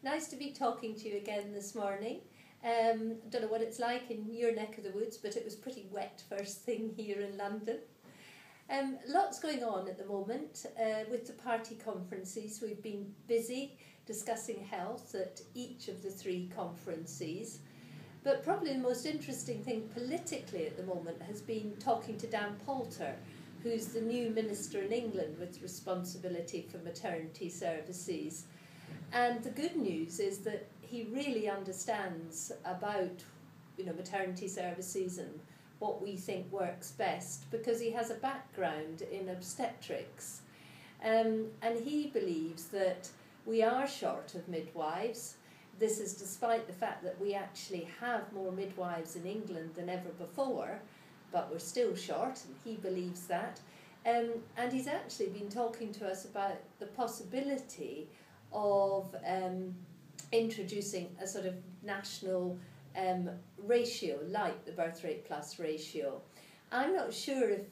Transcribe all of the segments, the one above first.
Nice to be talking to you again this morning. Don't know what it's like in your neck of the woods, but it was pretty wet first thing here in London. Lots going on at the moment with the party conferences. We've been busy discussing health at each of the three conferences. But probably the most interesting thing politically at the moment has been talking to Dan Poulter, who's the new minister in England with responsibility for maternity services. And the good news is that he really understands about maternity services and what we think works best, because he has a background in obstetrics. And he believes that we are short of midwives. This is despite the fact that we actually have more midwives in England than ever before, but we're still short, and he believes that. And he's actually been talking to us about the possibility of introducing a sort of national ratio, like the birth rate plus ratio. I'm not sure if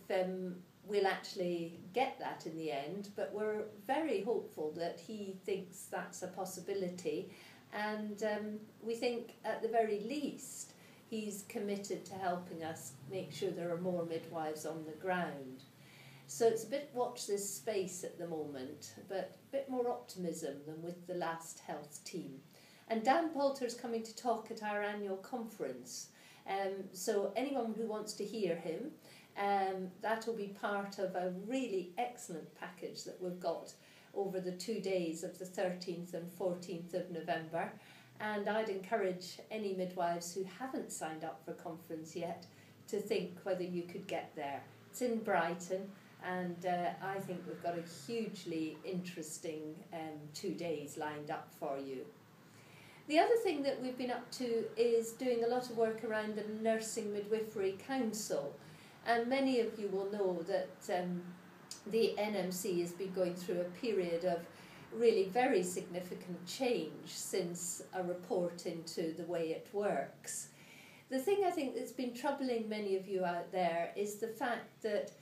we'll actually get that in the end, but we're very hopeful that he thinks that's a possibility, and we think at the very least he's committed to helping us make sure there are more midwives on the ground. So it's a bit watch this space at the moment, but a bit more optimism than with the last health team. And Dan Poulter is coming to talk at our annual conference. So anyone who wants to hear him, that will be part of a really excellent package that we've got over the 2 days of the 13th and 14th of November. And I'd encourage any midwives who haven't signed up for a conference yet to think whether you could get there. It's in Brighton. And I think we've got a hugely interesting 2 days lined up for you. The other thing that we've been up to is doing a lot of work around the Nursing Midwifery Council. And many of you will know that the NMC has been going through a period of really very significant change since a report into the way it works. The thing I think that's been troubling many of you out there is the fact that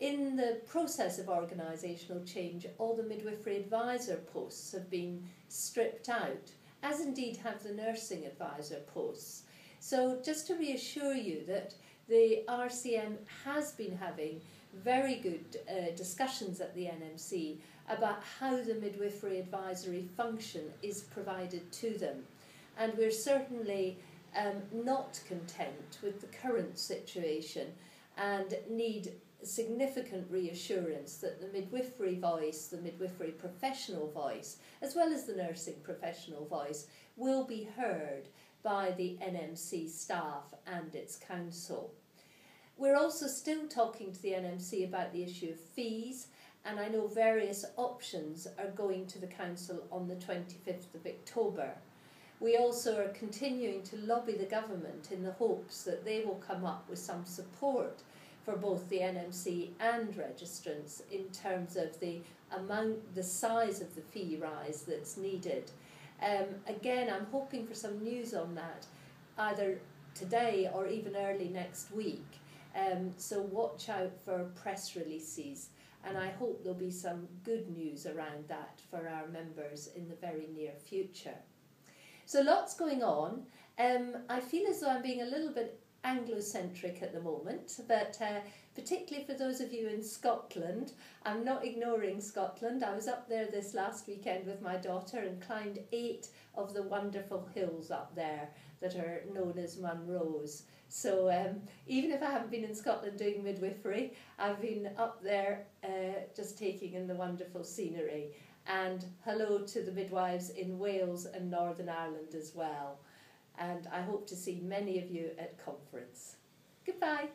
in the process of organisational change, all the midwifery advisor posts have been stripped out, as indeed have the nursing advisor posts. So just to reassure you that the RCM has been having very good discussions at the NMC about how the midwifery advisory function is provided to them. And we're certainly not content with the current situation and need significant reassurance that the midwifery voice, the midwifery professional voice, as well as the nursing professional voice, will be heard by the NMC staff and its council. We're also still talking to the NMC about the issue of fees, and I know various options are going to the council on the 25th of October. We also are continuing to lobby the government in the hopes that they will come up with some support for both the NMC and registrants in terms of the amount, the size of the fee rise that's needed. Again, I'm hoping for some news on that either today or even early next week. So watch out for press releases, and I hope there'll be some good news around that for our members in the very near future. So lots going on. I feel as though I'm being a little bit Anglo-centric at the moment, but particularly for those of you in Scotland, I'm not ignoring Scotland. I was up there this last weekend with my daughter and climbed 8 of the wonderful hills up there that are known as Munros. So even if I haven't been in Scotland doing midwifery, I've been up there just taking in the wonderful scenery. And hello to the midwives in Wales and Northern Ireland as well. And I hope to see many of you at conference. Goodbye.